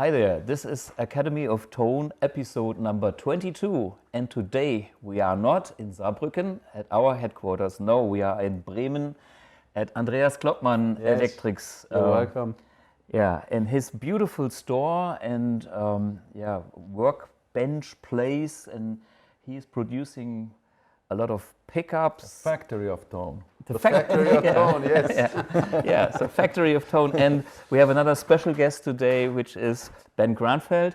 Hi there, this is Academy of Tone episode number 22, and today we are not in Saarbrücken at our headquarters, no, we are in Bremen at Andreas Kloppmann Electrics. You're welcome. Yeah, in his beautiful store and workbench place, and he's producing a lot of pickups. Factory of Tone. The Factory of Tone, yes. Yeah, so Factory of Tone. And we have another special guest today, which is Ben Granfelt,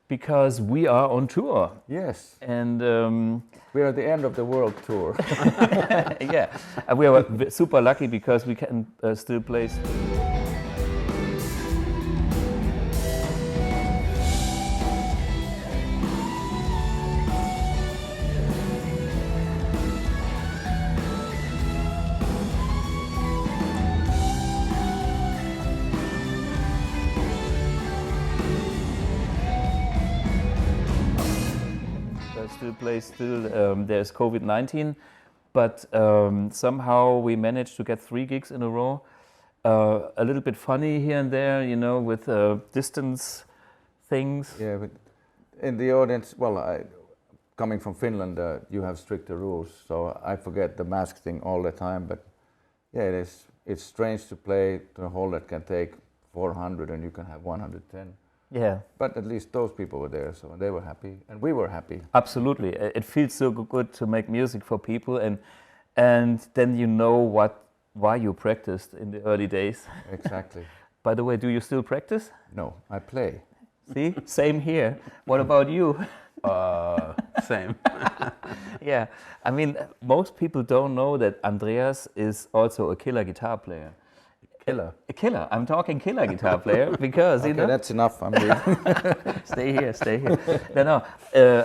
because we are on tour. Yes. And we are at the end of the world tour. yeah, and we are super lucky because we can still play. There's COVID-19, but somehow we managed to get 3 gigs in a row. A little bit funny here and there, you know, with distance things. Yeah, but in the audience, well, coming from Finland, you have stricter rules, so I forget the mask thing all the time. But yeah, it's strange to play to a hall that can take 400 and you can have 110. Yeah. But at least those people were there, so they were happy, and we were happy. Absolutely. It feels so good to make music for people, and then you know why you practiced in the early days. Exactly. By the way, do you still practice? No, I play. See? Same here. What about you? Same. Yeah. I mean, most people don't know that Andreas is also a killer guitar player. A killer. I'm talking killer guitar player because, you know. That's enough. I'm leaving. Stay here. No.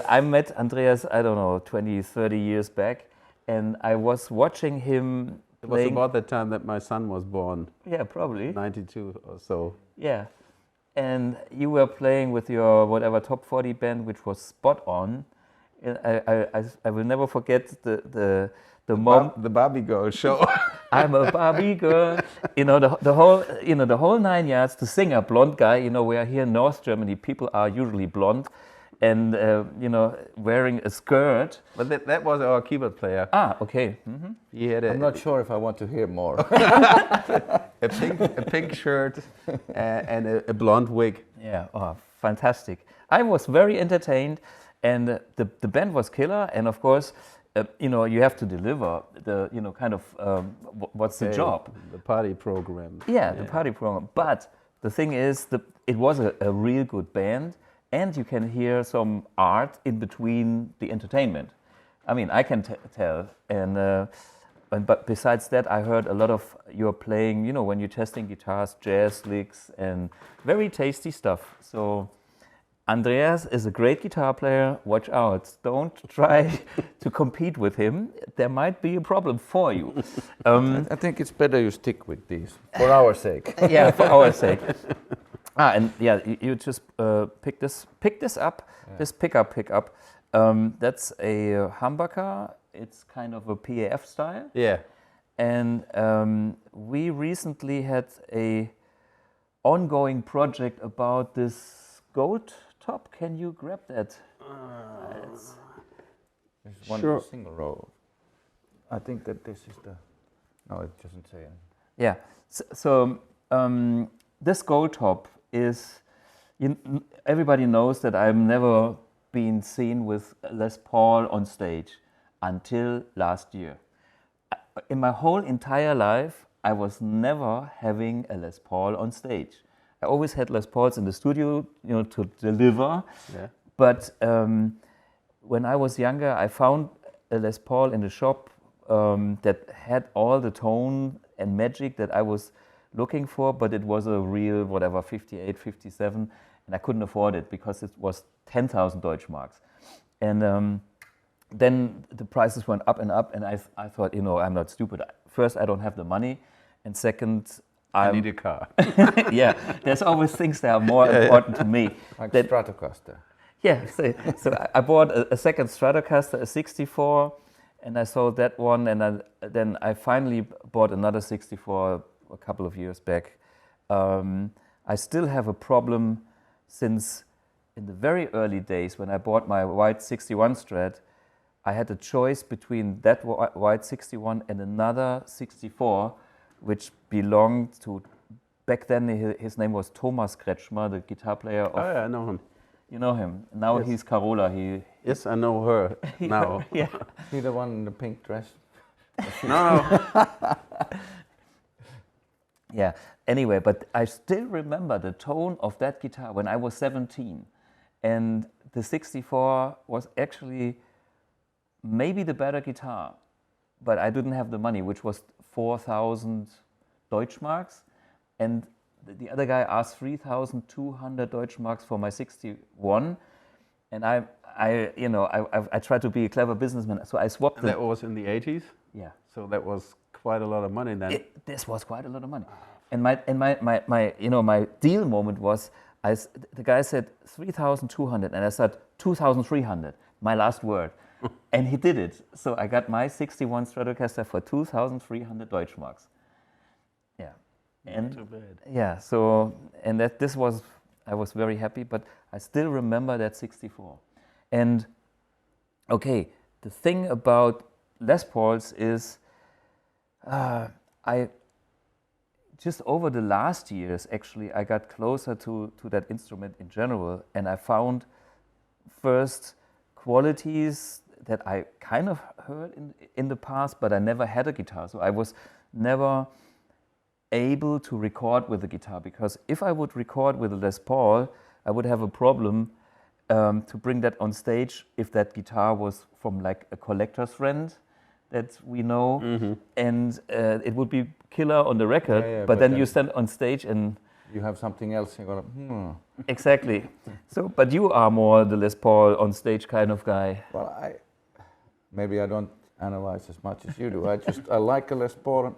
I met Andreas, I don't know, 20, 30 years back, and I was watching him playing. It was about the time that my son was born. Yeah, probably. 92 or so. Yeah. And you were playing with your whatever top 40 band, which was spot on. I will never forget the Barbie girl show. I'm a Barbie girl. You know, the whole 9 yards. The singer, blonde guy. You know, we are here in North Germany. People are usually blonde, and you know, wearing a skirt. But that was our keyboard player. Ah, okay. Mm-hmm. He had I'm not sure if I want to hear more. a pink shirt and a blonde wig. Yeah, oh, fantastic. I was very entertained, and the band was killer, and of course. You know, you have to deliver the, you know, kind of, what's the job? The party program. Yeah, the party program. But the thing is, it was a real good band, and you can hear some art in between the entertainment. I mean, I can tell. But besides that, I heard a lot of your playing, you know, when you're testing guitars, jazz licks, and very tasty stuff. So Andreas is a great guitar player. Watch out. Don't try to compete with him. There might be a problem for you. I think it's better you stick with these, for our sake. Yeah, for our sake. And yeah, you just pick this up, yeah. This pickup. That's a humbucker. It's kind of a PAF style. Yeah. And we recently had a ongoing project about this goat top. Can you grab that? There's one sure. Single row. I think that this is the. No, it doesn't say anything. Yeah. So this gold top is. Everybody knows that I've never been seen with Les Paul on stage until last year. In my whole entire life, I was never having a Les Paul on stage. I always had Les Pauls in the studio, you know, to deliver. Yeah. But when I was younger, I found a Les Paul in the shop that had all the tone and magic that I was looking for, but it was a real, whatever, 58, 57, and I couldn't afford it because it was 10,000 Deutschmarks. And then the prices went up, and I thought, you know, I'm not stupid. First, I don't have the money, and second, I need a car. Yeah, there's always things that are more important to me. Like Stratocaster. Yeah, so I bought a second Stratocaster, a 64, and I sold that one, and then I finally bought another 64 a couple of years back. I still have a problem since in the very early days when I bought my white 61 Strat, I had a choice between that white 61 and another 64, which belonged to, back then his name was Thomas Kretschmer, the guitar player of... Oh yeah, I know him. You know him. Now Yes. he's Carola. Yes, I know her now. Yeah. See the one in the pink dress? No. Yeah. Anyway, but I still remember the tone of that guitar when I was 17. And the 64 was actually maybe the better guitar, but I didn't have the money, which was 4,000 Deutschmarks. And the other guy asked 3,200 Deutschmarks for my 61. And I tried to be a clever businessman, so I swapped And that was in the 80s? Yeah. So that was quite a lot of money then. This was quite a lot of money. And my deal moment was, the guy said 3,200, and I said 2,300, my last word. And he did it. So I got my 61 Stratocaster for 2,300 Deutschmarks. Yeah. And Not too bad. yeah, so, and I was very happy, but I still remember that 64. And okay, the thing about Les Pauls is, I just over the last years, actually, I got closer to that instrument in general, and I found first qualities that I kind of heard in the past, but I never had a guitar, so I was never able to record with the guitar, because if I would record with a Les Paul, I would have a problem to bring that on stage if that guitar was from like a collector's friend that we know, and it would be killer on the record, but then you stand on stage and you have something else, you're gonna, Exactly. So, but you are more the Les Paul on stage kind of guy. Well, maybe I don't analyze as much as you do. I like a Les Paul.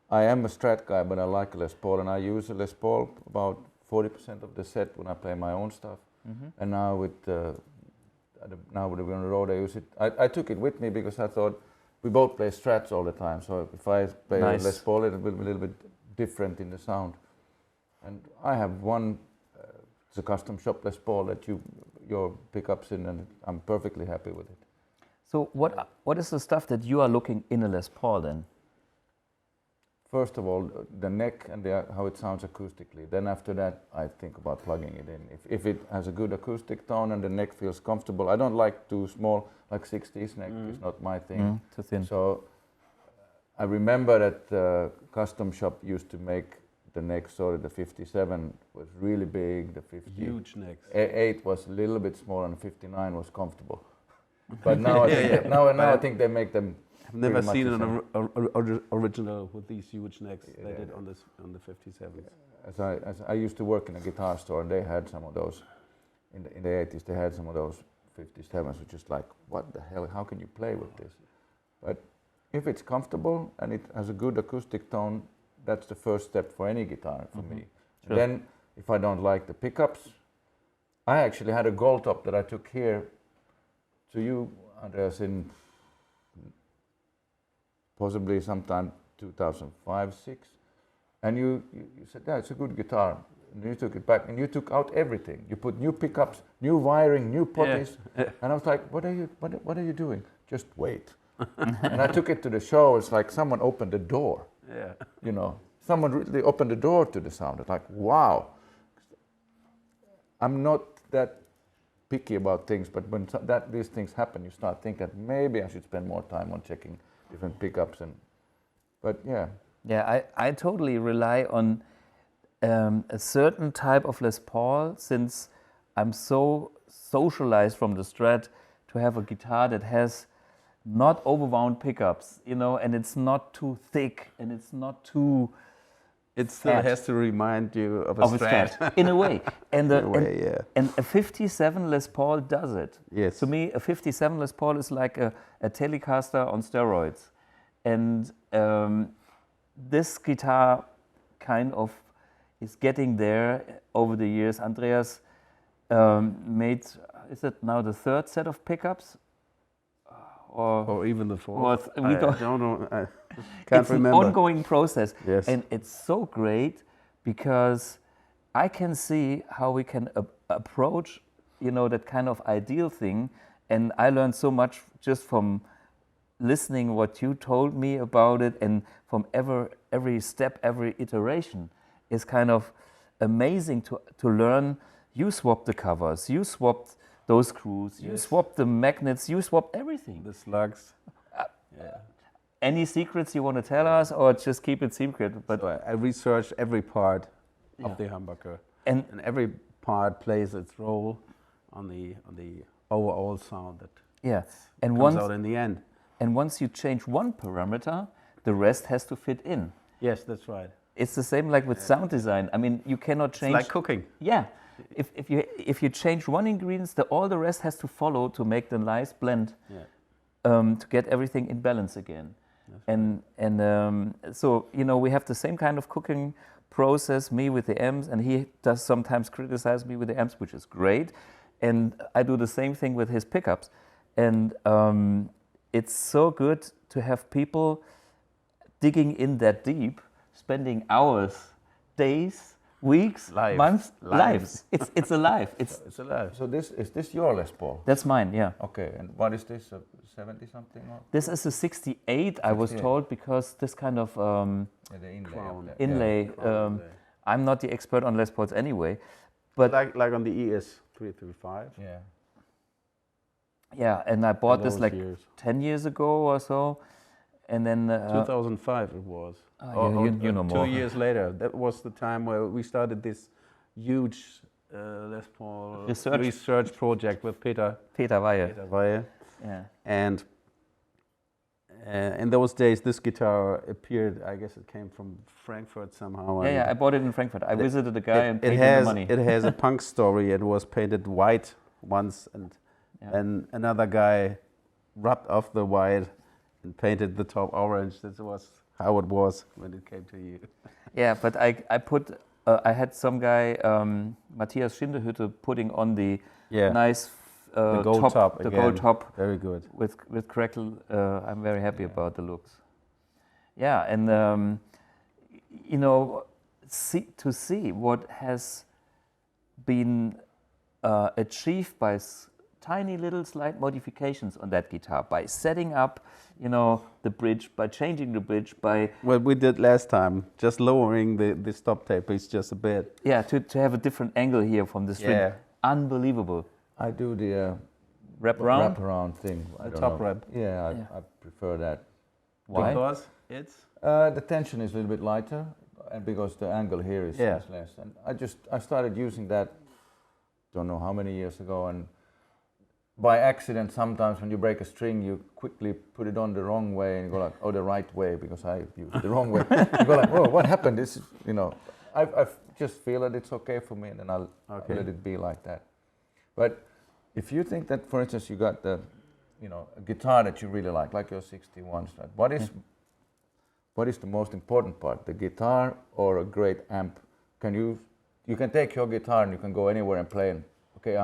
I am a Strat guy, but I like a Les Paul, and I use a Les Paul about 40% of the set when I play my own stuff. And now with the on the road, I use it. I took it with me because I thought we both play Strats all the time. So if I play a Les Paul, it will be a little bit different in the sound. And I have one. It's a custom shop Les Paul that your pickups in, and I'm perfectly happy with it. So what is the stuff that you are looking in a Les Paul then? First of all, the neck and how it sounds acoustically. Then after that, I think about plugging it in. If it has a good acoustic tone and the neck feels comfortable, I don't like too small, like 60s neck is not my thing. Too thin. So I remember that custom shop used to make the neck, sorry, the 57 was really big, the 50. Huge necks. 8 was a little bit smaller and 59 was comfortable. But now I think they make them. I've never seen an original with these huge necks they did on the 57s. As I used to work in a guitar store, and they had some of those in the 80s. They had some of those 57s, which is like, what the hell? How can you play with this? But if it's comfortable and it has a good acoustic tone, that's the first step for any guitar for me. Sure. Then, if I don't like the pickups, I actually had a gold top that I took here to you, Andreas, in possibly sometime 2005, 6, and you said, yeah, it's a good guitar. And you took it back and you took out everything. You put new pickups, new wiring, new potties, and I was like, what are you doing? Just wait. And I took it to the show. It's like someone opened the door. Yeah. You know, someone really opened the door to the sound. It's like, wow. I'm not that picky about things, but when these things happen, you start thinking maybe I should spend more time on checking different pickups. But yeah. Yeah, I totally rely on a certain type of Les Paul, since I'm so socialized from the Strat to have a guitar that has not overwound pickups, you know, and it's not too thick and it's not too. It still has to remind you of a Strat. In a way. And and a 57 Les Paul does it. Yes. To me, a 57 Les Paul is like a Telecaster on steroids. And this guitar kind of is getting there over the years. Andreas made, is it now the third set of pickups? Or even the fourth. We don't know. I can't remember. It's an ongoing process. Yes. And it's so great because I can see how we can approach, that kind of ideal thing. And I learned so much just from listening what you told me about it, and from every step, every iteration is kind of amazing to learn. You swapped the covers, you swapped those screws, you swapped the magnets, you swapped everything. The slugs. Yeah. Any secrets you want to tell us, or just keep it secret? But so I researched every part of the humbucker, and every part plays its role on the overall sound that comes out in the end. And once you change one parameter, the rest has to fit in. Yes, that's right. It's the same like with sound design. I mean, you cannot change. It's like cooking. Yeah. If you change one ingredient, all the rest has to follow to make the nice blend. Yeah. To get everything in balance again. So we have the same kind of cooking process, me with the amps, and he does sometimes criticize me with the amps, which is great. And I do the same thing with his pickups. And it's so good to have people digging in that deep, spending hours, days, weeks, months, lives. It's alive. It's alive. So is this your Les Paul? That's mine, yeah. Okay, and what is this, a 70 something? Or? This is a 68, I was told, because this kind of the inlay. I'm not the expert on Les Pauls anyway, but like on the ES 335. Yeah. Yeah, and I bought this like 10 years ago or so, and then 2005 it was. You know more. 2 years later, that was the time where we started this huge Les Paul research project with Peter Weihe. Yeah. And in those days, this guitar appeared. I guess it came from Frankfurt somehow. Yeah, I bought it in Frankfurt. I visited a guy and paid him the money. It has a punk story. It was painted white once, and another guy rubbed off the white and painted the top orange. That was how it was when it came to you. Yeah, but I had some guy, Matthias Schindehütte, putting on the nice the gold top. The gold top. Very good. With crackle. I'm very happy about the looks. Yeah, and to see what has been achieved by tiny little slight modifications on that guitar, by setting up, the bridge, by changing the bridge, by... What we did last time, just lowering the stop tape is just a bit. Yeah, to have a different angle here from the string. Yeah. Unbelievable. I do the wrap-around thing. The top wrap. Yeah, I prefer that. Why? Because it's... the tension is a little bit lighter, and because the angle here is less. And I started using that, don't know how many years ago, and by accident, sometimes when you break a string, you quickly put it on the wrong way and you go like, the right way, because I used it the wrong way. You go like, whoa, what happened? This is, I just feel that it's okay for me, and then I'll let it be like that. But if you think that, for instance, you got a guitar that you really like your 61 Strat, what is the most important part, the guitar or a great amp? You can take your guitar and you can go anywhere and play, and okay,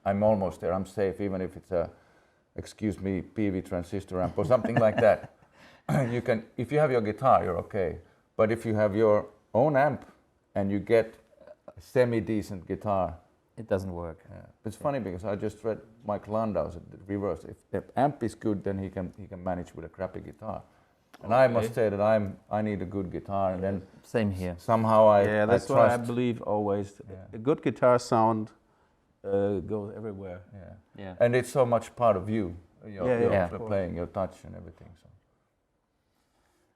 I'm almost there, I'm safe, even if it's a, excuse me, PV transistor amp or something like that. If you have your guitar, you're okay. But if you have your own amp and you get a semi-decent guitar, it doesn't work. Yeah. It's funny because I just read Mike Landau's reverse. If the amp is good, then he can manage with a crappy guitar. And I must say that I need a good guitar, and then same here. Somehow that's I why I believe always a good guitar sound goes everywhere. Yeah. And it's so much part of you. Your playing, your touch, and everything. So.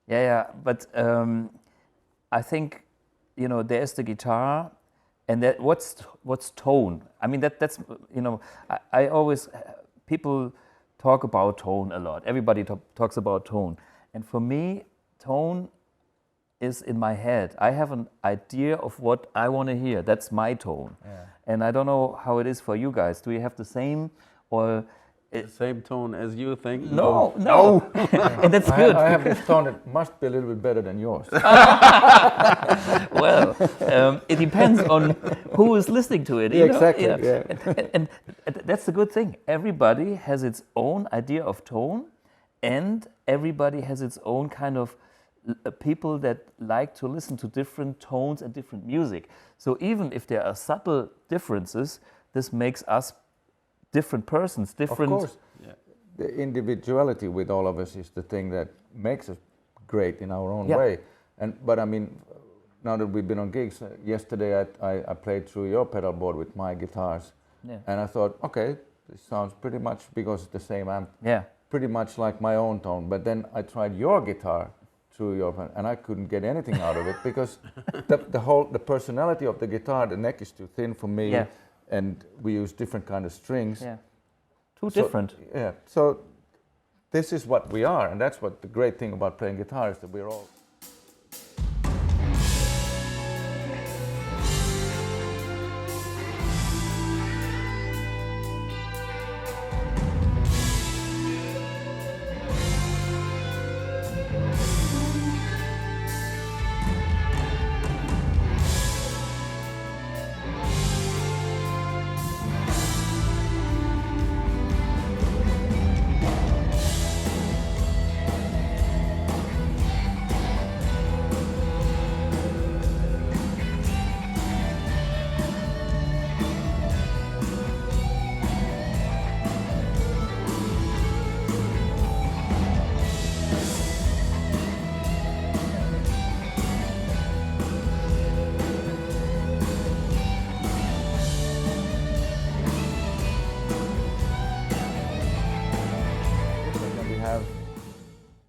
Yeah. But I think there's the guitar, and that what's tone. I mean that's I always people talk about tone a lot. Everybody talks about tone, and for me, tone is in my head. I have an idea of what I want to hear. That's my tone. Yeah. And I don't know how it is for you guys. Do you have the same or... The same tone as you think? No. And that's good. I have this tone that must be a little bit better than yours. Well, it depends on who is listening to it. Exactly. Yeah. And that's the good thing. Everybody has its own idea of tone, and everybody has its own kind of people that like to listen to different tones and different music. So even if there are subtle differences, this makes us different persons, different. Of course, the individuality with all of us is the thing that makes us great in our own way. But I mean, now that we've been on gigs, yesterday I played through your pedal board with my guitars, and I thought, okay, this sounds pretty much, because it's the same amp, pretty much like my own tone. But then I tried your guitar through your, and I couldn't get anything out of it because the personality of the guitar, the neck is too thin for me, and we use different kind of strings. Too different. Yeah. So this is what we are, and that's what the great thing about playing guitar is, that we're all.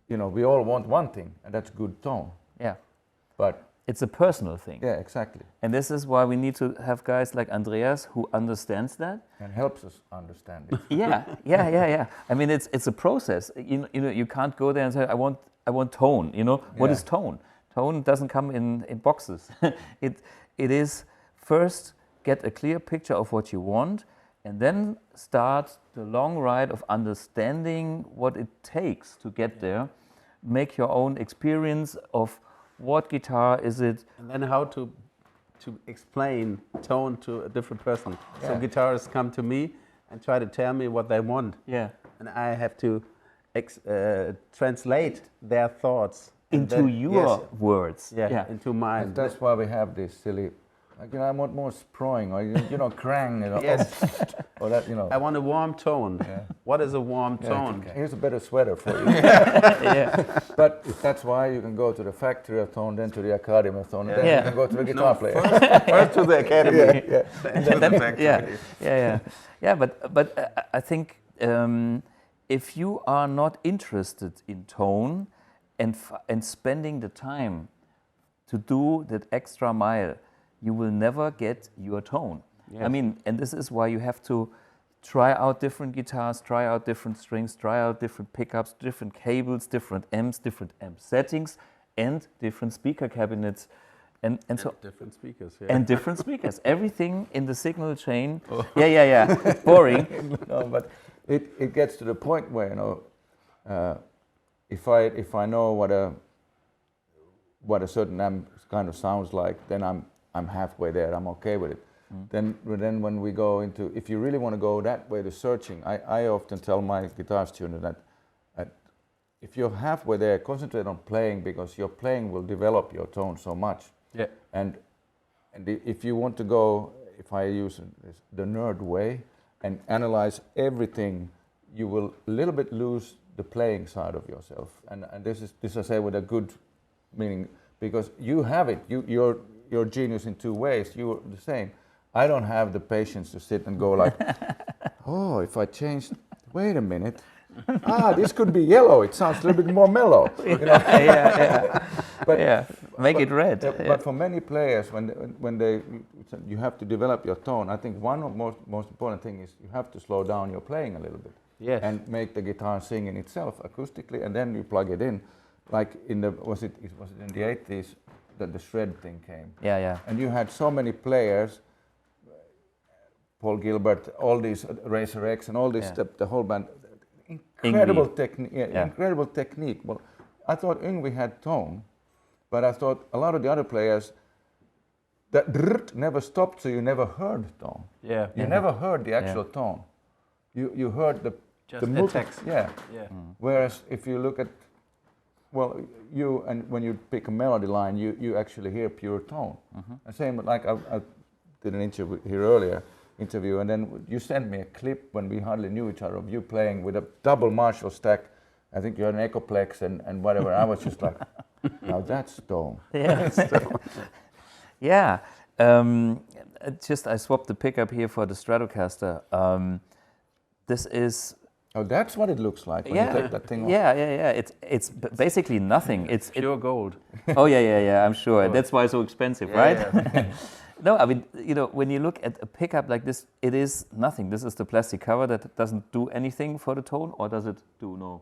You know, we all want one thing, and that's good tone. Yeah. But it's a personal thing. Yeah, exactly. And this is why we need to have guys like Andreas who understands that and helps us understand it. Yeah. I mean, it's a process. You know, you can't go there and say, I want tone. You know, what is tone? Tone doesn't come in boxes. It is first get a clear picture of what you want, and then start the long ride of understanding what it takes to get there. Make your own experience of what guitar is it. And then how to explain tone to a different person. So guitarists come to me and try to tell me what they want. Yeah. And I have to translate their thoughts. Into your words. Into mine. And that's why we have this silly, like, you know, I want more sproing, or, you know, crang, you know. Or that, you know. I want a warm tone. What is a warm tone? Here's a better sweater for you. But that's why you can go to the factory tone, then to the academy tone, and then you can go to the guitar player. First to the academy. And then the factory. But I think if you are not interested in tone and spending the time to do that extra mile, you will never get your tone. Yes. I mean, and this is why you have to try out different guitars, try out different strings, try out different pickups, different cables, different amp settings, and different speaker cabinets, and so different speakers. And different speakers. Everything in the signal chain. Boring. No, but it gets to the point where, you know, if I know what a certain amp kind of sounds like, then I'm halfway there. I'm okay with it. Then when we go into, if you really want to go that way, the searching, I often tell my guitar students that if you're halfway there, concentrate on playing, because your playing will develop your tone so much. Yeah. And if you want to go, if I use the nerd way and analyze everything, you will a little bit lose the playing side of yourself. And this I say with a good meaning, because you have it. You're genius in two ways. You're the same. I don't have the patience to sit and go like, oh, if I change, wait a minute. This could be yellow. It sounds a little bit more mellow. You know? Make it red. But for many players, when you have to develop your tone, I think one of most important thing is you have to slow down your playing a little bit. Yes. And make the guitar sing in itself acoustically, and then you plug it in. Like was it in the 80s that the shred thing came? Yeah. And you had so many players, Paul Gilbert, all these Razor X, and all this the whole band. Incredible technique. Well, I thought Yngwie had tone, but I thought a lot of the other players, that drrrt never stopped, so you never heard tone. Yeah. You never heard the actual tone. You heard the text. Yeah. Whereas if you look at Well, when you pick a melody line, you actually hear pure tone. And same like I did an interview, and then you sent me a clip when we hardly knew each other of you playing with a double Marshall stack. I think you had an Echoplex and whatever. I was just like, now that's tone. Yeah. Yeah. I swapped the pickup here for the Stratocaster. This is. Oh, that's what it looks like when you take that thing off. Yeah. It's basically nothing. It's pure gold. Oh yeah. I'm sure. That's why it's so expensive, right? Yeah. No, I mean, when you look at a pickup like this, it is nothing. This is the plastic cover that doesn't do anything for the tone, or does it do? No,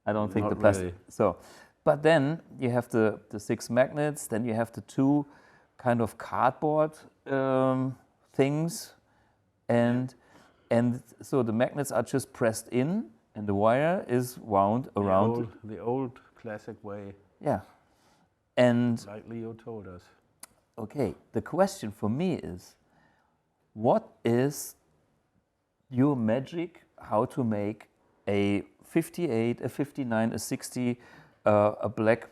I don't think Not the plastic. really. So, but then you have the 6 magnets. Then you have the 2 kind of cardboard things, and so the magnets are just pressed in, and the wire is wound around. The old classic way. Yeah, and like Leo told us. Okay, the question for me is, what is your magic? How to make a 58, a 59, a 60, a black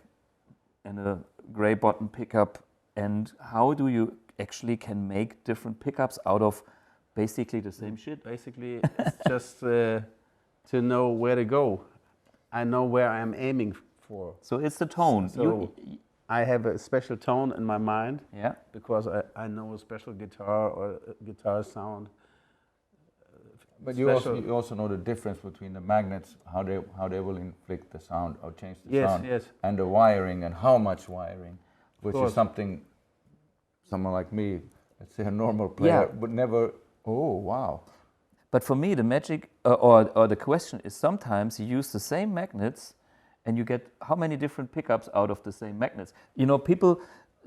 and a gray bottom pickup, and how do you actually can make different pickups out of basically the same shit? Basically, it's just to know where to go. I know where I'm aiming for. So it's the tone. So I have a special tone in my mind. Yeah. Because I know a special guitar or a guitar sound. But you also know the difference between the magnets, how they will inflict the sound or change the sound, and the wiring and how much wiring, which is something someone like me, let's say a normal player, would never. Oh wow! But for me, the magic or the question is sometimes you use the same magnets, and you get how many different pickups out of the same magnets. People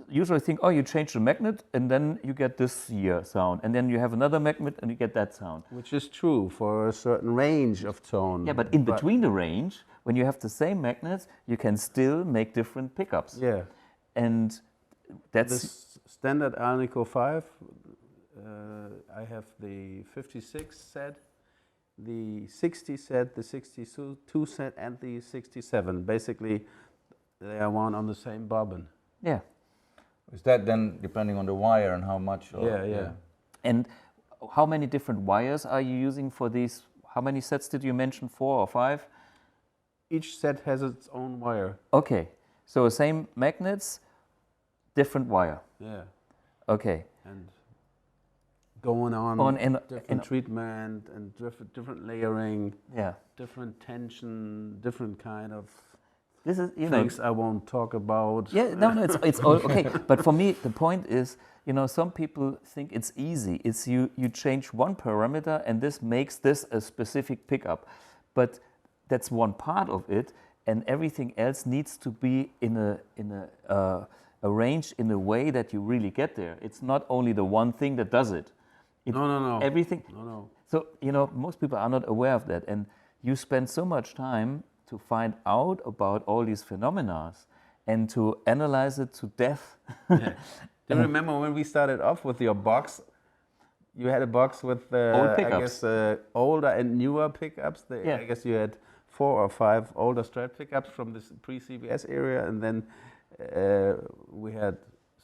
usually think, oh, you change the magnet and then you get this here sound, and then you have another magnet and you get that sound. Which is true for a certain range of tone. Yeah, but in between the range, when you have the same magnets, you can still make different pickups. Yeah. And that's... This standard Alnico 5, I have the 56 set, the 60 set, the 62 set, and the 67. Basically, they are one on the same bobbin. Yeah. Is that then depending on the wire and how much? Yeah. And how many different wires are you using for these? How many sets did you mention? 4 or 5? Each set has its own wire. Okay. So same magnets, different wire. Yeah. Okay. And going on different treatment and different layering. Yeah. Different tension, different kind of this is things I won't talk about. Yeah, no, it's all okay. But for me, the point is, some people think it's easy. It's you change one parameter and this makes this a specific pickup, but that's one part of it, and everything else needs to be in a arranged in a way that you really get there. It's not only the one thing that does it. No. Everything. No. So most people are not aware of that, and you spend so much time to find out about all these phenomena and to analyze it to death. Yeah. Do you remember when we started off with your box? You had a box with old pickups. I guess older and newer pickups. I guess you had 4 or 5 older Strat pickups from this pre-CBS area, and then we had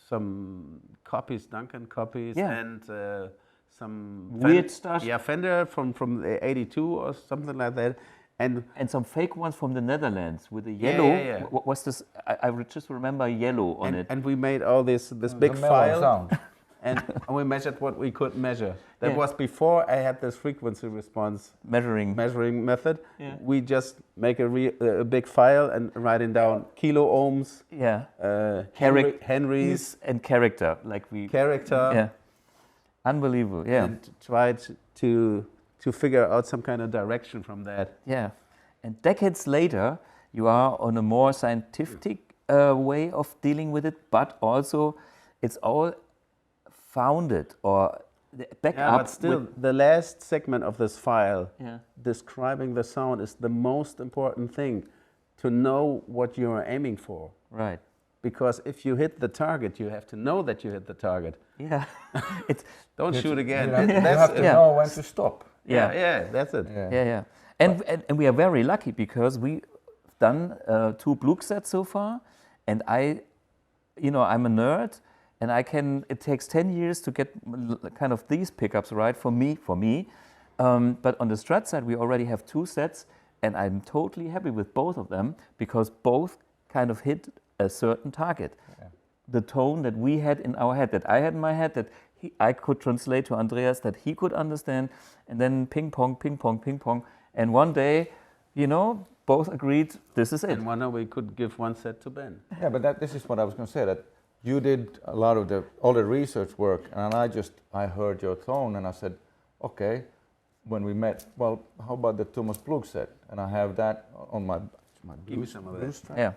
some copies, Duncan copies, and some weird stuff. Yeah, Fender from the 82 or something like that. And some fake ones from the Netherlands with the yellow. Yeah. What was this? I just remember yellow on it. And we made all this big file. Sound. And we measured what we could measure. That was before I had this frequency response measuring method. Yeah. We just make a big file and writing down kilo ohms. Yeah. Henrys and character, character. Yeah. Unbelievable. Yeah. And tried to figure out some kind of direction from that. Yeah. And decades later, you are on a more scientific way of dealing with it, but also it's all founded or back up. But still, the last segment of this file describing the sound is the most important thing, to know what you are aiming for. Right. Because if you hit the target, you have to know that you hit the target. Yeah. Don't shoot again. You have to know when to stop. Yeah, that's it. Yeah. And we are very lucky because we done 2 Blug sets so far, and I'm a nerd, and it takes 10 years to get kind of these pickups right for me. But on the Strat side, we already have 2 sets, and I'm totally happy with both of them because both kind of hit a certain target. Yeah. The tone that we had in our head, that I had in my head, that I could translate to Andreas, that he could understand, and then ping pong, ping pong, ping pong. And one day, both agreed, this is it. And one day we could give 1 set to Ben. Yeah, but this is what I was going to say, that you did a lot of all the research work, and I heard your tone, and I said, okay, when we met, well, how about the Thomas Blug set? And I have that on my Give me some of that. Strat. Yeah.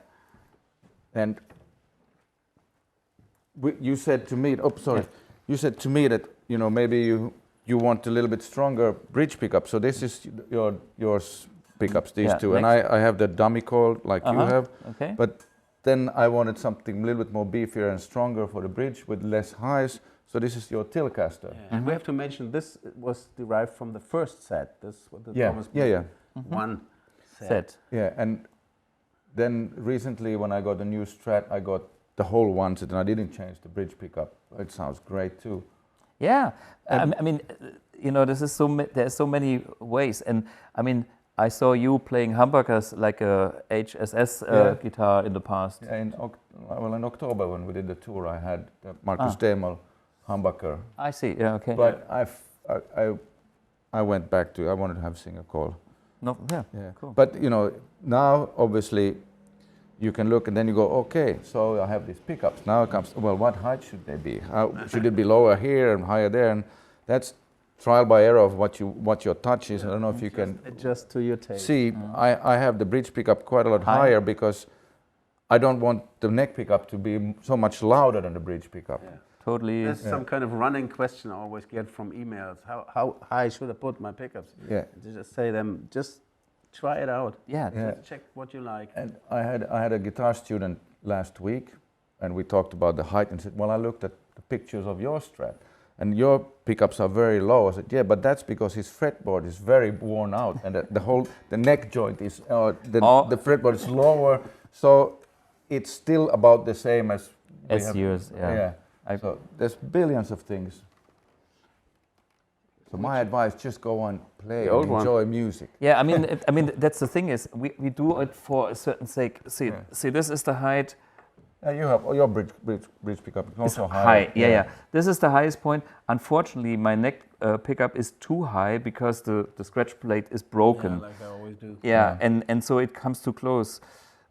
And you said to me, you said to me that maybe you want a little bit stronger bridge pickup. So this is your pickups, these two, and I have the dummy coil like you have. Okay. But then I wanted something a little bit more beefier and stronger for the bridge with less highs. So this is your Telecaster. Yeah. And we have to mention this was derived from the first set. This was the Thomas Blug 1 set. Yeah, and then recently when I got the new Strat, I got the whole 1 set, and I didn't change the bridge pickup. It sounds great too. Yeah, I mean, there's so many ways, and I mean, I saw you playing humbuckers like a HSS guitar in the past. Yeah, in October when we did the tour, I had the Markus Demel humbucker. I see. Yeah. Okay. But I went back to I wanted to have single coil. No. Yeah. Cool. But now obviously you can look and then you go, okay, so I have these pickups. Now it comes, well, what height should they be? How should it be lower here and higher there? And that's trial by error of what your touch is. I don't know if you can adjust to your taste. See, I have the bridge pickup quite a lot higher because I don't want the neck pickup to be so much louder than the bridge pickup. Yeah. Totally. There's some kind of running question I always get from emails. How high should I put my pickups? Yeah. Just say them, just try it out. Yeah. Just check what you like. And I had a guitar student last week, and we talked about the height and said, well, I looked at the pictures of your Strat, and your pickups are very low. I said, yeah, but that's because his fretboard is very worn out, and the neck joint is the fretboard is lower, so it's still about the same as yours. Yeah. So there's billions of things. So my advice: just go and play, and enjoy music. Yeah, I mean, that's the thing is we do it for a certain sake. See, this is the height. You have your bridge pickup is also high. Yeah. This is the highest point. Unfortunately, my neck pickup is too high because the scratch plate is broken. Yeah, like I always do. Yeah. And so it comes too close.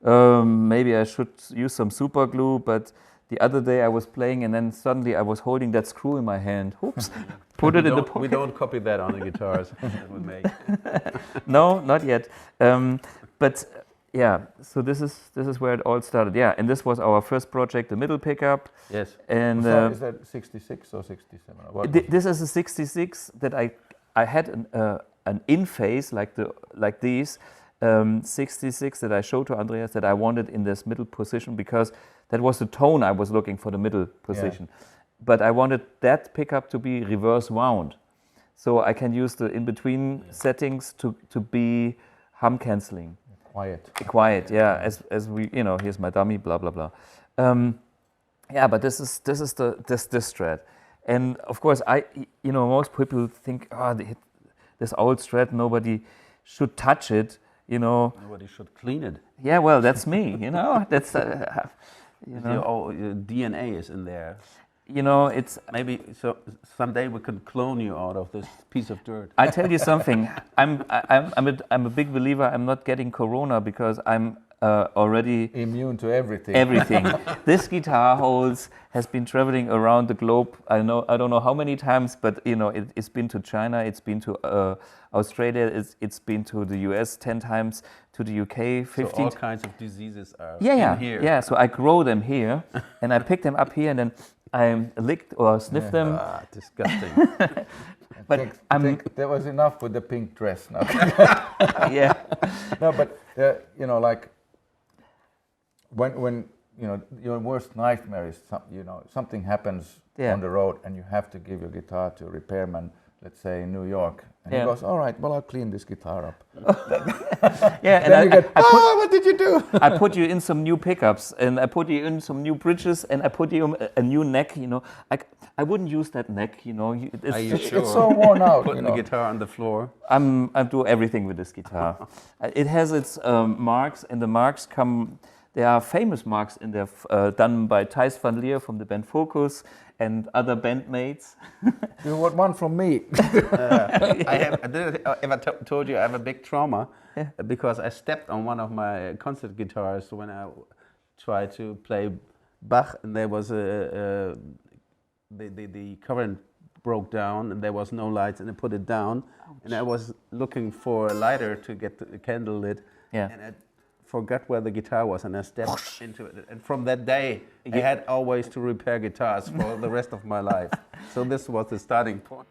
Maybe I should use some super glue, but the other day I was playing and then suddenly I was holding that screw in my hand. Oops, put it in the pocket. We don't copy that on the guitars that we make. No, not yet. But yeah, so this is where it all started. Yeah, and this was our first project, the middle pickup. Yes. And is that 66 or 67? This is a 66 that I had an in phase like these 66 that I showed to Andreas that I wanted in this middle position because that was the tone I was looking for, the middle position. Yeah. But I wanted that pickup to be reverse wound, so I can use the in between settings to be hum cancelling. Quiet, yeah. As we, here's my dummy, blah blah blah. Yeah, but this is this Strat, and of course most people think, this old Strat, nobody should touch it. Nobody should clean it. Yeah, well, that's me. That's your DNA is in there. It's maybe so. Someday we could clone you out of this piece of dirt. I tell you something. I'm a big believer. I'm not getting corona because I'm already immune to everything. Everything. This guitar has been traveling around the globe. I don't know how many times, but it's been to China. It's been to Australia. It's been to the US 10 times. To the UK 15. So all kinds of diseases are in here. Yeah. So I grow them here, and I pick them up here, and then I licked or sniffed them. Disgusting. But I think there was enough with the pink dress now. Yeah. No, but like when your worst nightmare is something happens on the road and you have to give your guitar to a repairman, let's say in New York, And he goes, all right, well, I'll clean this guitar up. Yeah, and Then you get, what did you do? I put you in some new pickups, and I put you in some new bridges, and I put you a new neck. You know, I wouldn't use that neck. You know, Are you sure? It's so worn out. Putting the guitar on the floor. I do everything with this guitar. It has its marks, and the marks come. There are famous marks in there done by Thijs van Leer from the band Focus and other bandmates. You want one from me? I didn't ever told you I have a big trauma because I stepped on one of my concert guitars when I tried to play Bach, and there was the current broke down and there was no lights, and I put it down. Ouch. And I was looking for a lighter to get the candle lit. Yeah. And I forgot where the guitar was, and I stepped into it. And from that day, I had always to repair guitars for the rest of my life. So this was the starting point.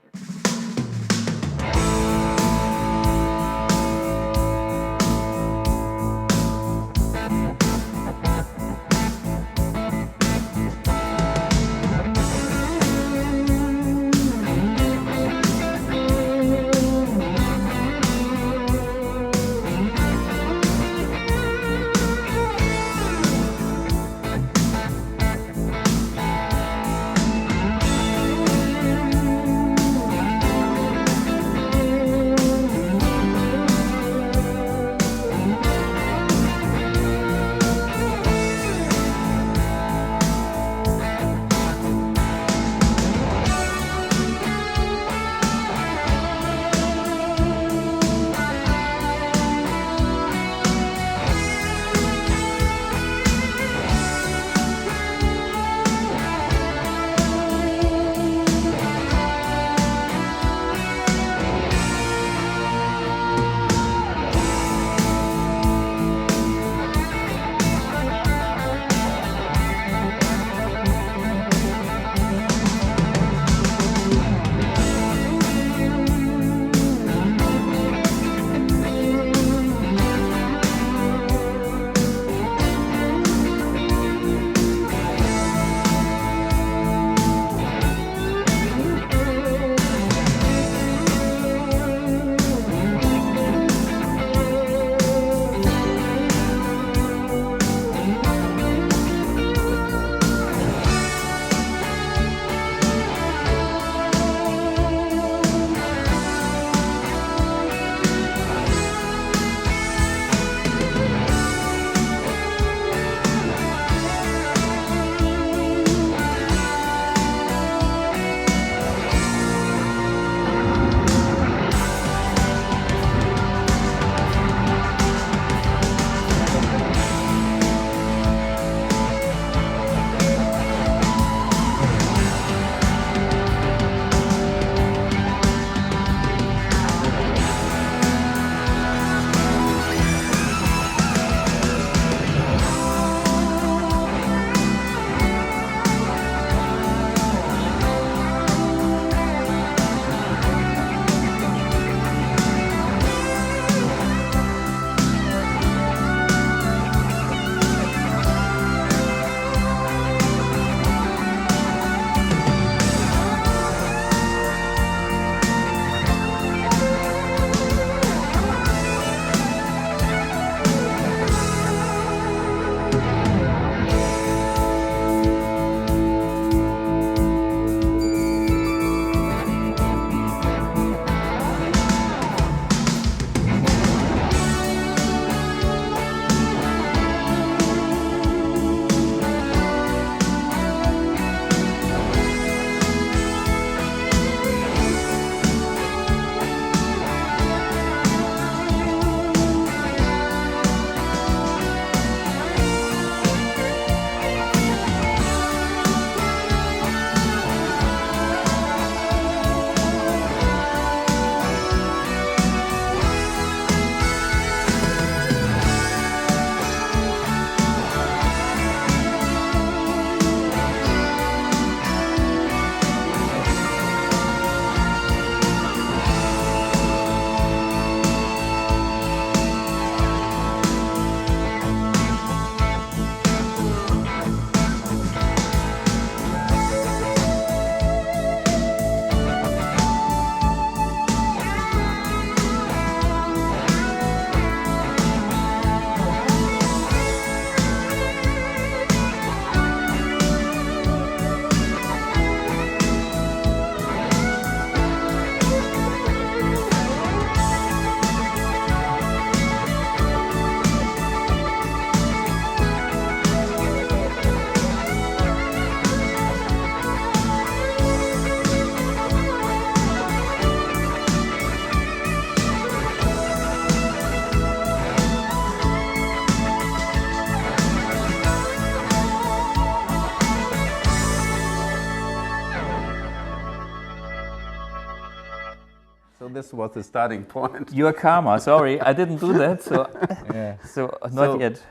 this was the starting point. You're karma. Sorry, I didn't do that. So, Yeah. so not So- yet.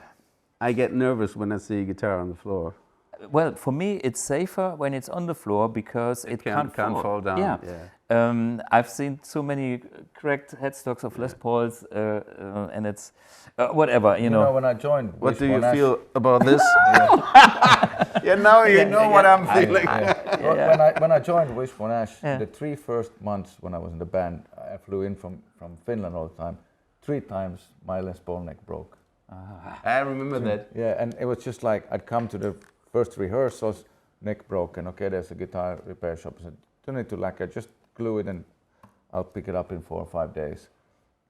I get nervous when I see a guitar on the floor. Well, for me, it's safer when it's on the floor because it can't fall down. Yeah. Yeah. I've seen so many cracked headstocks of Les Pauls, and it's whatever, you know. when I joined, What do you Wishbone feel about this? Yeah, now you know what I'm feeling. When I joined Wishbone Ash, Yeah. the 3 first months when I was in the band, I flew in from Finland all the time. 3 times my Les Paul neck broke. I remember that. Yeah, and it was just like I'd come to the first rehearsals, neck broken. Okay, there's a guitar repair shop. I said, don't need to lacquer, just glue it and I'll pick it up in 4 or 5 days.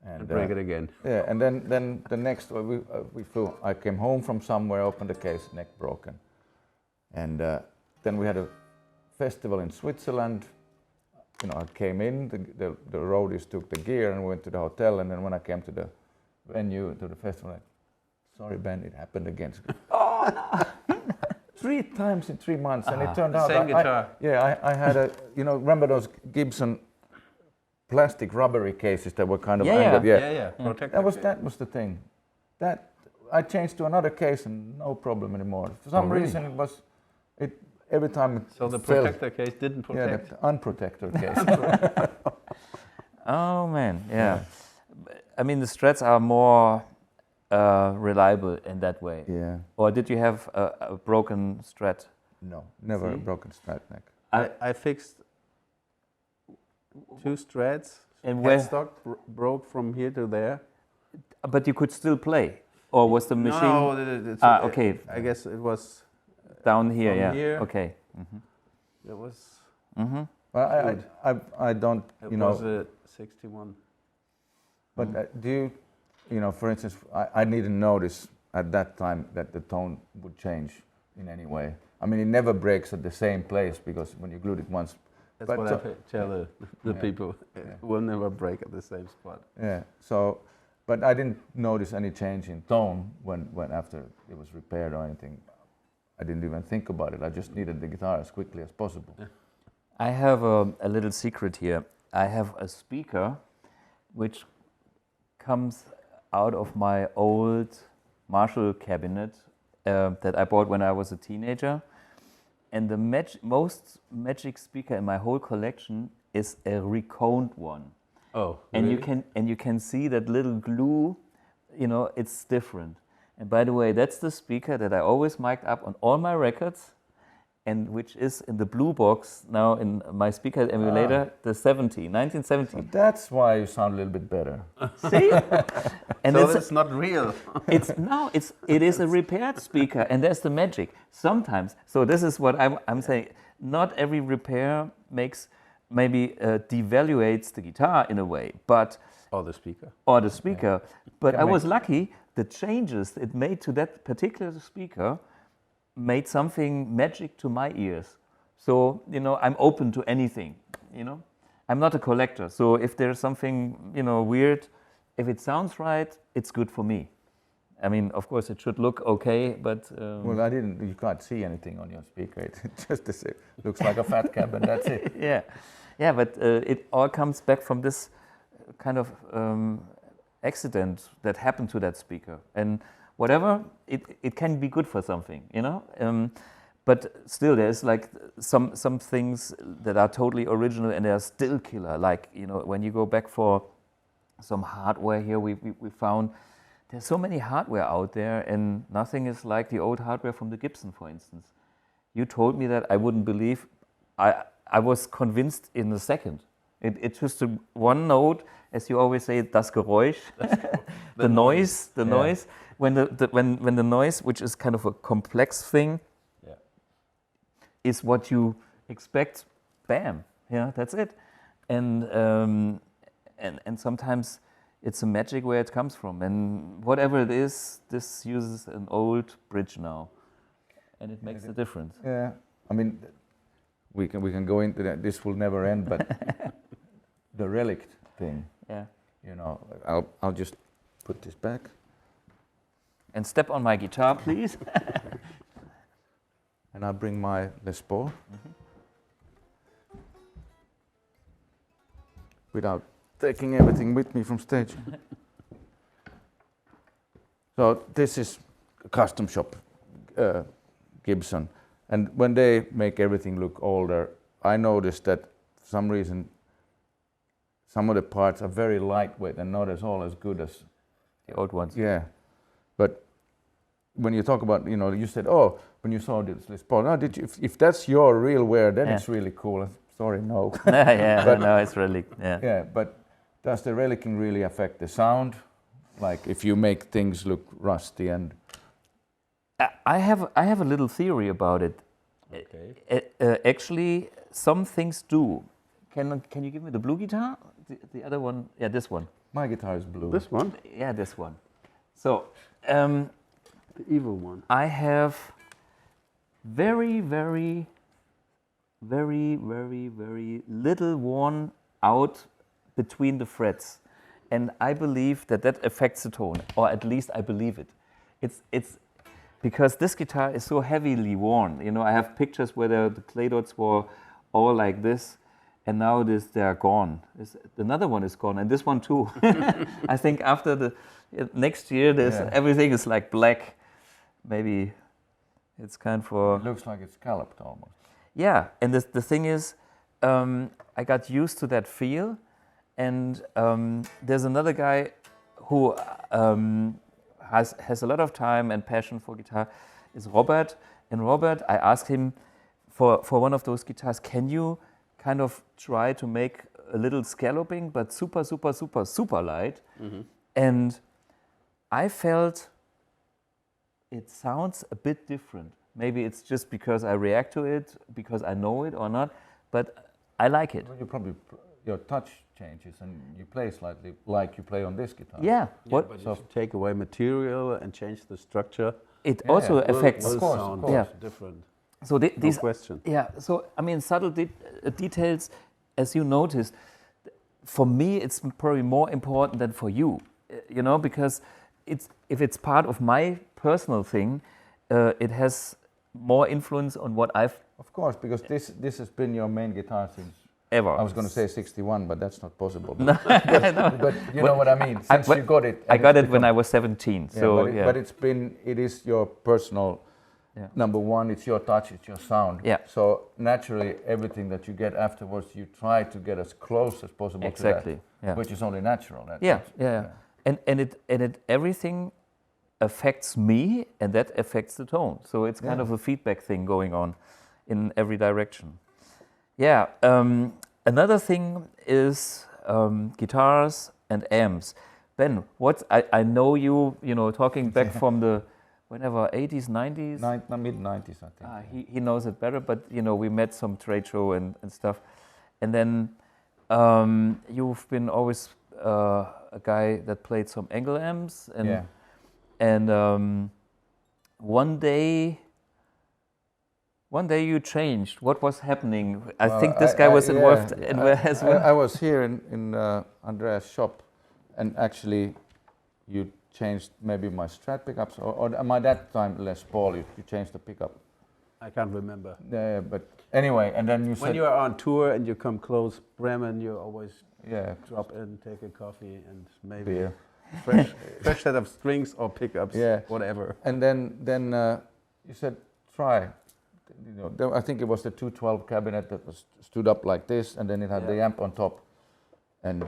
And break it again. Yeah, and then the next we flew. I came home from somewhere, opened the case, neck broken, and then we had a festival in Switzerland. You know, I came in. The roadies took the gear and went to the hotel. And then when I came to the venue to the festival, like, sorry Ben, it happened again. Oh no! 3 times in 3 months, and it turned out Same guitar. I had a remember those Gibson plastic rubbery cases that were kind of angled? Yeah. Protected. That was the thing. That I changed to another case and no problem anymore. For some reason it every time it So the fell. protector case didn't protect. Yeah, the unprotected case. Oh man, yeah. I mean, the Strats are more reliable in that way. Yeah. Or did you have a broken Strat? No, never See? a broken Strat neck. I fixed 2 Strats. And where? Headstock broke from here to there. But you could still play, or was the machine No, okay, I guess it was. down here? From Yeah. here. Okay. It was. Well, I don't, It you know, was a 61. but do you, for instance, I didn't notice at that time that the tone would change in any way. I mean, it never breaks at the same place because when you glued it once. That's but what I tell the Yeah. people. It will never break at the same spot. Yeah. So, but I didn't notice any change in tone when after it was repaired or anything. I didn't even think about it. I just needed the guitar as quickly as possible. I have a little secret here. I have a speaker which comes out of my old Marshall cabinet that I bought when I was a teenager. And the most magic speaker in my whole collection is a reconed one. Oh, And really? you can see that little glue, it's different. And by the way, that's the speaker that I always mic'd up on all my records, and which is in the BluBOX now in my speaker emulator, the 1970. That's why you sound a little bit better. See? And So it's not real. it is a repaired speaker, and there's the magic. Sometimes, so this is what I'm saying. Not every repair maybe devaluates the guitar in a way, but Or the speaker. But I was lucky. The changes it made to that particular speaker made something magic to my ears. So I'm open to anything. I'm not a collector, so if there's something weird, if it sounds right, it's good for me. I mean, of course, it should look okay, but Well, you can't see anything on your speaker. It just looks like a fat cap, and that's it. yeah, but it all comes back from this kind of accident that happened to that speaker, and whatever, it can be good for something, but still there's like some things that are totally original and they are still killer, like when you go back for some hardware here, we found there's so many hardware out there and nothing is like the old hardware from the Gibson, for instance. You told me that, I wouldn't believe. I was convinced in a second. It's just one note, as you always say, das Geräusch, the noise. When the noise, which is kind of a complex thing, is what you expect, bam, that's it. And sometimes it's a magic where it comes from, and whatever it is, this uses an old bridge now, and it makes a difference. Yeah, I mean, we can go into that. This will never end, but the relic thing. Yeah. I'll just put this back. And step on my guitar, please. And I'll bring my Les Paul. Without taking everything with me from stage. So this is a custom shop, Gibson, and when they make everything look older, I noticed that for some reason some of the parts are very lightweight and not as good as The old ones. yeah. But when you talk about, you said, oh, when you saw this Les Paul, did you, if that's your real wear, then it's really cool. Sorry, no. Yeah, But- no, it's really, yeah. Yeah, but does the relicing really affect the sound? Like if you make things look rusty and I have a little theory about it. Okay. Actually, some things do. Can you give me the blue guitar? The other one? Yeah, this one. my guitar is blue. This one, Yeah, this one. So the evil one. I have very, very, very, very, very little worn out between the frets, and I believe that affects the tone, or at least I believe it. It's because this guitar is so heavily worn. I have pictures where the clay dots were all like this, and now they're gone. Another one is gone, and this one too. I think after the next year, everything is like black. Maybe it's kind for. It looks like it's scalloped almost. Yeah, and the thing is, I got used to that feel, and there's another guy who has a lot of time and passion for guitar, is Robert. And Robert, I asked him for one of those guitars, can you kind of try to make a little scalloping, but super, super, super, super light? Mm-hmm. And I felt it sounds a bit different. Maybe it's just because I react to it, because I know it or not, but I like it. Well, you probably your touch changes and you play slightly like you play on this guitar. Yeah, But if you take away material and change the structure, it Yeah, also yeah. affects. will course, sound of course. different. So No these, question. yeah. So I mean, subtle details, as you noticed, for me, it's probably more important than for you. Because if it's part of my personal thing, it has more influence on what I've Of course, because this has been your main guitar since. ever. I was going to say 61, but that's not possible. No, But you know what I mean. Since you got it. I and got it's it when become- I was 17. Yeah, So but it is your personal. Yeah. Number one, it's your touch, it's your sound. Yeah. So naturally, everything that you get afterwards, you try to get as close as possible Exactly, to that, yeah. which is only natural. Yeah. And it everything affects me, and that affects the tone. So it's kind of a feedback thing going on in every direction. Yeah. Another thing is guitars and amps. Ben, I know you talking back from the whenever 80s, 90s. Mid-90s, I think. He knows it better, but we met some trade show and stuff, and then you've been always a guy that played some angle amps, and one day you changed. What was happening? I think this guy was involved as well. I was here in Andreas' shop, and actually you changed maybe my Strat pickups, or my that time Les Paul, you changed the pickup. I can't remember. Yeah, but anyway, and then you said... When you are on tour and you come close, Bremen, you always Yeah, drop in, take a coffee, and maybe beer. fresh set of strings or pickups, whatever. And then you said, try. I think it was the 212 cabinet that was stood up like this, and then it had the amp on top. And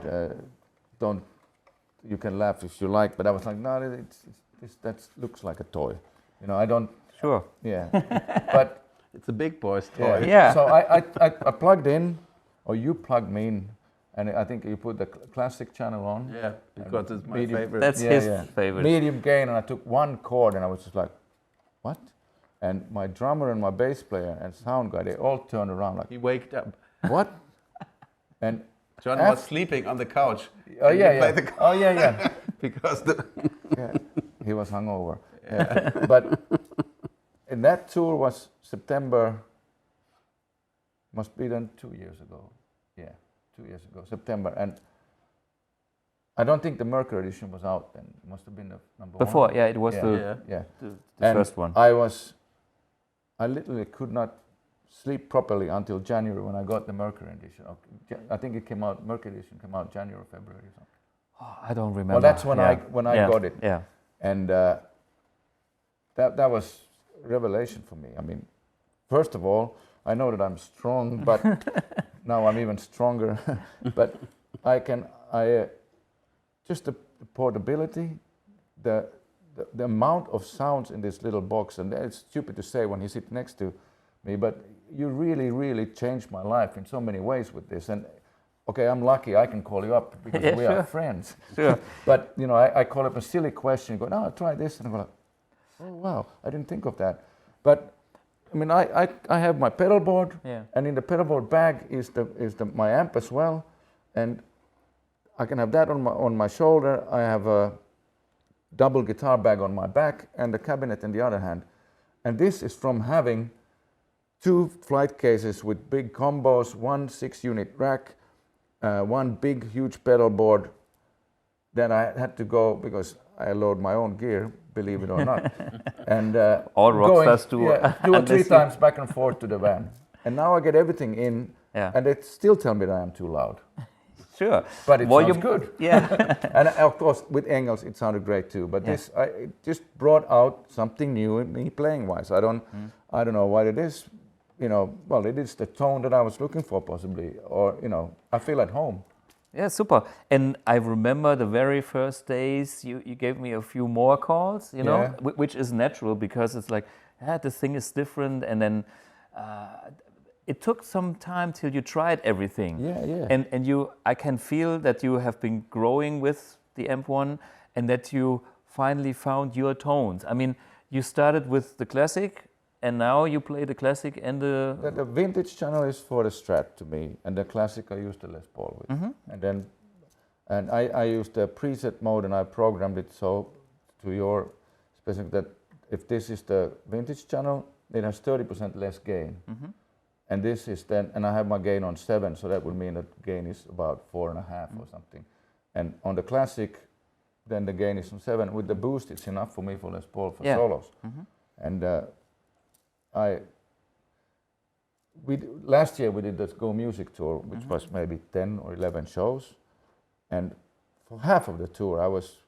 you can laugh if you like, but I was like, no, that looks like a toy. I don't. Sure. Yeah, but It's a big boy's toy. Yeah. So I plugged in, or you plugged me in, and I think you put the classic channel on. Yeah, because it's my medium- favorite. That's his favorite. Medium gain, and I took one chord, and I was just like, what? And my drummer and my bass player and sound guy, they all turned around like, He waked up. what? And John was sleeping on the couch. oh and yeah, you yeah. played the Oh yeah. because the Yeah, he was hungover. Yeah. But and that tour was September. Must be then 2 years ago. Yeah, 2 years ago, September. And I don't think the Mercury edition was out then. It must have been the number Before, one. yeah, it was Yeah. the Yeah. the And first one. I literally could not sleep properly until January when I got the Mercury edition. I think Mercury edition came out January or February or something. Oh, I don't remember. Well, that's when I got it. Yeah. And that was revelation for me. I mean, first of all, I know that I'm strong, but now I'm even stronger. But just the portability, the amount of sounds in this little box, and it's stupid to say when you sit next to me, but you really, really changed my life in so many ways with this. And okay, I'm lucky I can call you up because we are friends. Sure. But you know, I call up a silly question, go, no, try this, and I go like, oh wow, I didn't think of that. But I mean, I have my pedal board, and in the pedal board bag is my amp as well, and I can have that on my shoulder. I have a double guitar bag on my back and the cabinet in the other hand. And this is from having 2 flight cases with big combos, 1 6-unit rack, 1 big huge pedal board. Then I had to go, because I load my own gear, believe it or not. And all rock stars do. 2 or 3 times back and forth to the van. And now I get everything in, and they still tell me that I am too loud. Sure. But it sounds good. Yeah. And of course, with Engels, it sounded great too. But it just brought out something new in me playing-wise. I don't know what it is. You know, well, it is the tone that I was looking for, possibly, or you know, I feel at home. Yeah, super. And I remember the very first days you gave me a few more calls, you know, which is natural because it's like, this thing is different, and then it took some time till you tried everything. Yeah. And I can feel that you have been growing with the AMP1 and that you finally found your tones. I mean, you started with the classic and now you play the classic and the vintage channel is for the Strat to me, and the classic I used the Les Paul with. And I used the preset mode and I programmed it so to your specific that if this is the vintage channel, it has 30% less gain. And this is then, and I have my gain on 7, so that would mean that gain is about 4.5 or something. And on the classic, then the gain is on 7. With the boost, it's enough for me for Les Paul for solos. And last year we did the Go Music tour, which was maybe 10 or 11 shows. And for half of the tour, I was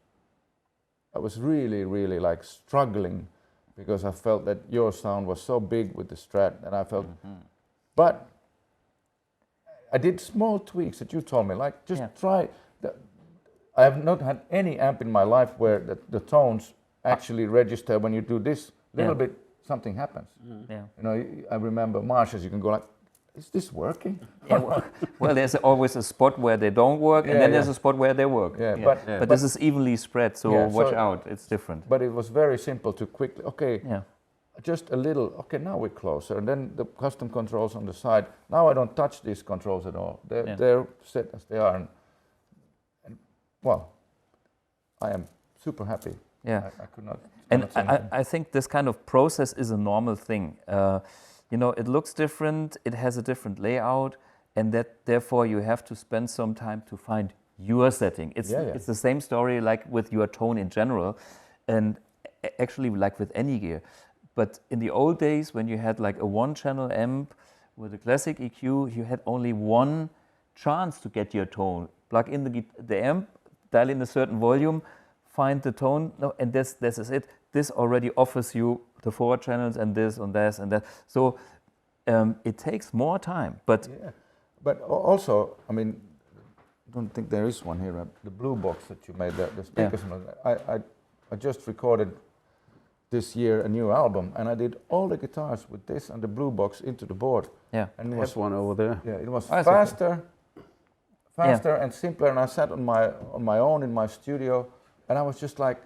really, really like struggling because I felt that your sound was so big with the Strat, and I felt. But I did small tweaks that you told me, like just try. I have not had any amp in my life where the tones actually register when you do this little bit. Something happens. You know, I remember Marshalls. You can go like, is this working? Well, there's always a spot where they don't work, and then there's a spot where they work. But this is evenly spread, so watch out. It's different. But it was very simple to quickly. Just a little, okay, now we're closer. And then the custom controls on the side. Now I don't touch these controls at all. They're set as they are. And well, I am super happy. I could not. And I think this kind of process is a normal thing. You know, it looks different, it has a different layout, and that therefore you have to spend some time to find your setting. It's the same story like with your tone in general, and actually like with any gear. But in the old days, when you had like a 1-channel amp with a classic EQ, you had only one chance to get your tone. Plug in the amp, dial in a certain volume, find the tone, and this is it. This already offers you the 4 channels and this and this and that. So it takes more time. But also, I mean, I don't think there is one here. The BluBOX that you made, the speakers. I just recorded this year a new album, and I did all the guitars with this and the BluBOX into the board. And there's one over there. It was faster and simpler. And I sat on my own in my studio, and I was just like,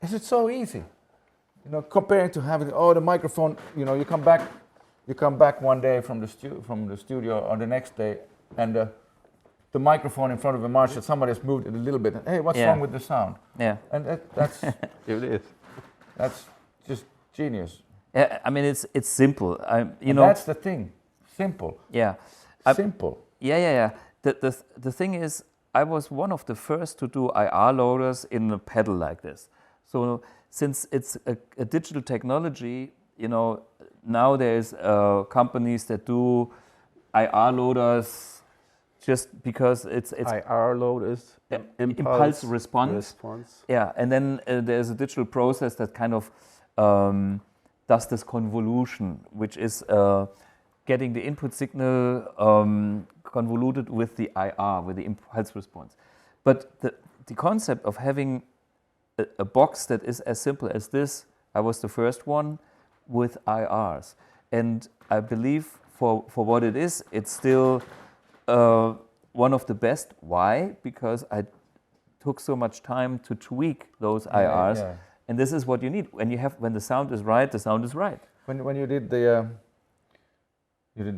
is it so easy? You know, comparing to having the microphone. You know, you come back one day from the studio, or the next day, and the microphone in front of the Marshall, somebody has moved it a little bit. Hey, what's wrong with the sound? And that's it is. That's just genius. I mean, it's simple. That's the thing. Simple. Simple. The thing is, I was one of the first to do IR loaders in a pedal like this. So since it's a digital technology, you know, now there's companies that do IR loaders just because it's IR load is impulse response. Yeah, and then there's a digital process that kind of does this convolution, which is getting the input signal convoluted with the IR, with the impulse response. But the concept of having a box that is as simple as this, I was the first one with IRs. And I believe for what it is, it's still one of the best. Why? Because I took so much time to tweak those IRs. Yeah. And this is what you need. When the sound is right, the sound is right. When you did the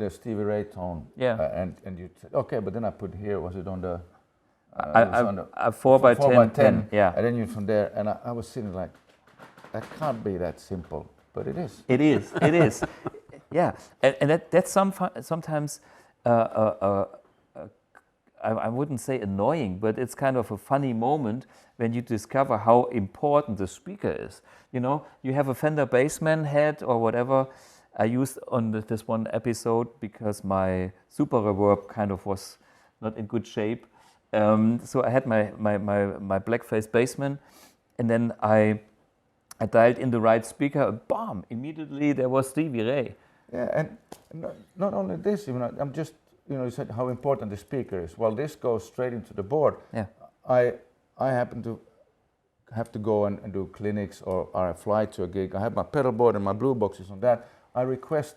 Stevie Ray tone, and you said, okay, but then I put here, was it on the... a 4x10, yeah. And then you from there, and I was sitting like, that can't be that simple, but it is. It is, yeah. And that's sometimes, I wouldn't say annoying, but it's kind of a funny moment when you discover how important the speaker is. You know, you have a Fender Bassman head or whatever I used on this one episode because my super reverb kind of was not in good shape. So I had my blackface Bassman, and then I dialed in the right speaker, and bam! Immediately there was Stevie Ray. Yeah, and not only this, I'm just, you said how important the speaker is. Well, this goes straight into the board. Yeah. I happen to have to go and do clinics or I fly to a gig. I have my pedal board and my BluBOXes on that. I request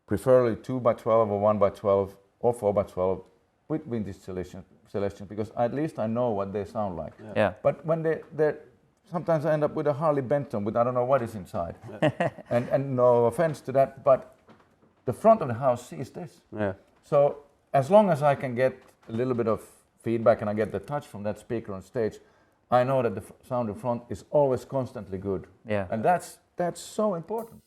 preferably 2x12 or 1x12 or 4x12 with vintage selection because at least I know what they sound like. Yeah. But when they sometimes I end up with a Harley Benton with I don't know what is inside. Yeah. and no offense to that, but the front of the house sees this. Yeah. So as long as I can get a little bit of feedback and I get the touch from that speaker on stage, I know that the sound in front is always constantly good. Yeah. And that's so important.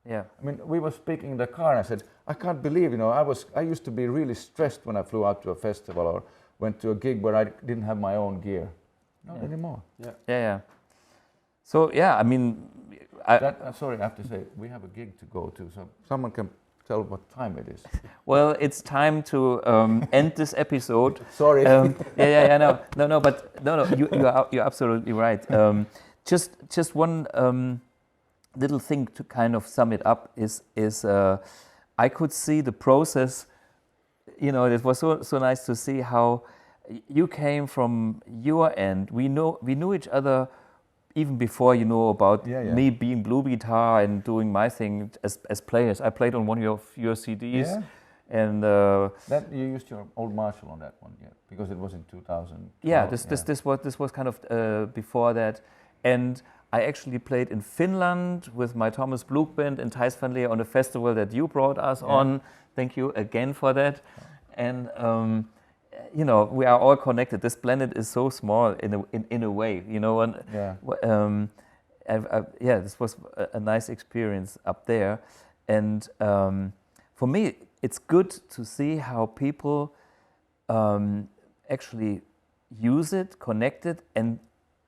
Yeah. I mean, we were speaking in the car and I said, I can't believe, you know, I used to be really stressed when I flew out to a festival or went to a gig where I didn't have my own gear. Not anymore. Yeah. Yeah. So, yeah, I mean... sorry, I have to say, we have a gig to go to, so someone can tell what time it is. Well, it's time to end this episode. Sorry. You're absolutely right. Just one little thing to kind of sum it up is I could see the process. You know, it was so nice to see how you came from your end. We knew each other even before you know about me being BluGuitar and doing my thing as players. I played on one of your CDs, and that you used your old Marshall on that one, because it was in 2000. Yeah, this was kind of before that, And I actually played in Finland with my Thomas Blug band in Thijs van Leer on a festival that you brought us on. Thank you again for that. And you know, we are all connected. This planet is so small in a way, you know. And this was a nice experience up there. And for me, it's good to see how people actually use it, connect it, and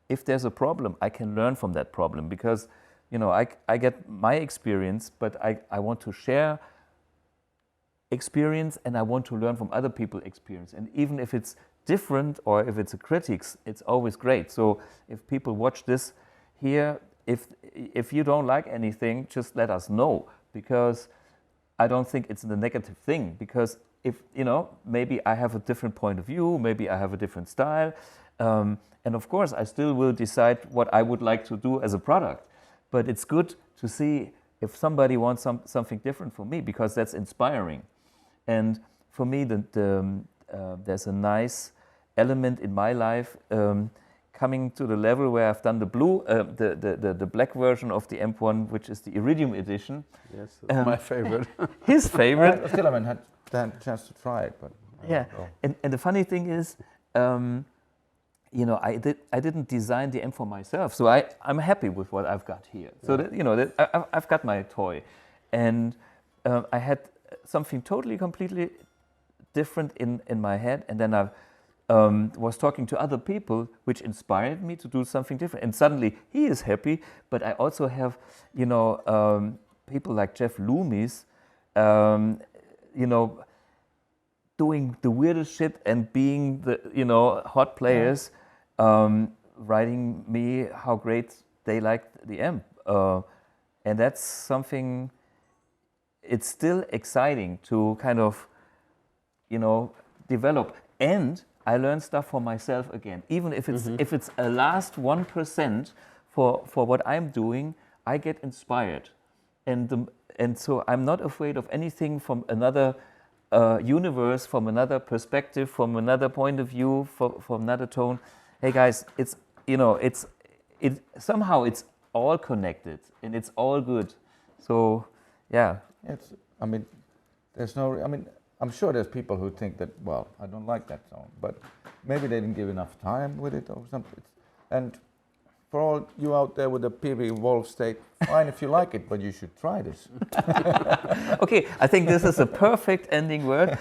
if there's a problem, I can learn from that problem, because, you know, I get my experience, but I want to share experience, and I want to learn from other people's experience. And even if it's different or if it's a critics, it's always great. So if people watch this here, if you don't like anything, just let us know, because I don't think it's a negative thing, because if, you know, maybe I have a different point of view, maybe I have a different style, and of course I still will decide what I would like to do as a product. But it's good to see if somebody wants something different from me, because that's inspiring. And for me, there's a nice element in my life coming to the level where I've done the black version of the AMP1, which is the Iridium edition. Yes, that's my favorite. His favorite. I still haven't had the chance to try it, but and the funny thing is, you know, I didn't design the amp for myself, so I'm happy with what I've got here. So that, you know, that I've got my toy, and I had something totally, completely different in my head, and then I was talking to other people, which inspired me to do something different. And suddenly he is happy, but I also have, you know, people like Jeff Loomis, you know, doing the weirdest shit and being the, you know, hot players, writing me how great they like the amp, and that's something. It's still exciting to kind of, you know, develop. And I learn stuff for myself again. Even if it's a last 1% for what I'm doing, I get inspired. And so I'm not afraid of anything from another universe, from another perspective, from another point of view, from another tone. Hey guys, it's, you know, somehow it's all connected and it's all good. So yeah. I mean, I'm sure there's people who think that, well, I don't like that song, but maybe they didn't give enough time with it or something. And for all you out there with the PV Wolf steak, fine if you like it, but you should try this. Okay, I think this is a perfect ending word.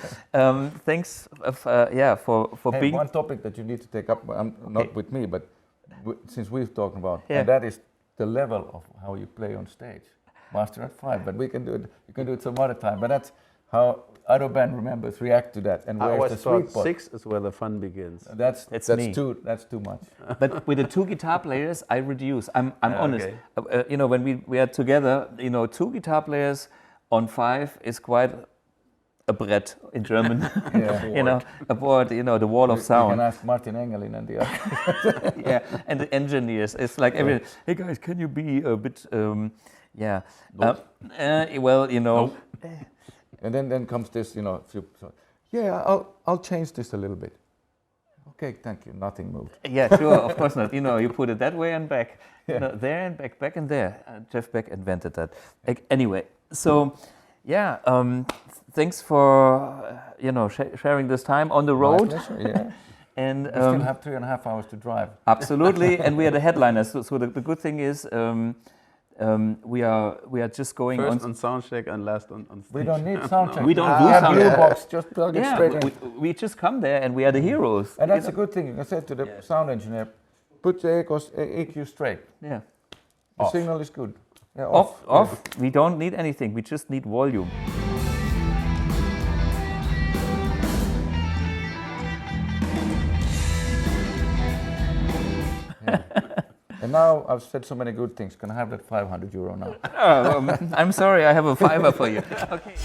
Thanks, for being. One topic that you need to take up, not with me, but since we've talked about, and that is the level of how you play on stage. Master at 5, but we can do it. You can do it some other time. But that's how other band members react to that. And where's the sweet spot? 6 is where the fun begins. That's me. That's too much. But with the 2 guitar players, I reduce. I'm honest. Okay. You know, when we are together, you know, 2 guitar players on 5 is quite a Brett in German. You know, a board. You know, the wall of sound. You can ask Martin Engelien and the others. And the engineers. It's like everything. Hey guys, can you be a bit? Well, you know. Nope. And then comes this, you know, I'll change this a little bit. Okay, thank you. Nothing moved. Yeah, sure, of course not. You know, you put it that way and back, you know, there and back and there. Jeff Beck invented that. Anyway, so thanks for you know, sharing this time on the road. My pleasure, yeah. And we still have 3.5 hours to drive. Absolutely, and we are the headliners. So the good thing is. We are just going first on soundcheck and last on stage. We don't need soundcheck. We don't do soundcheck. BluBOX, just plug it straight in. We just come there and we are the heroes. And that's a good thing. I said to the sound engineer, put the EQ straight. Yeah. The signal is good. Yeah, off. We don't need anything. We just need volume. And now I've said so many good things. Can I have that €500 now? I'm sorry, I have a fiver for you. Okay.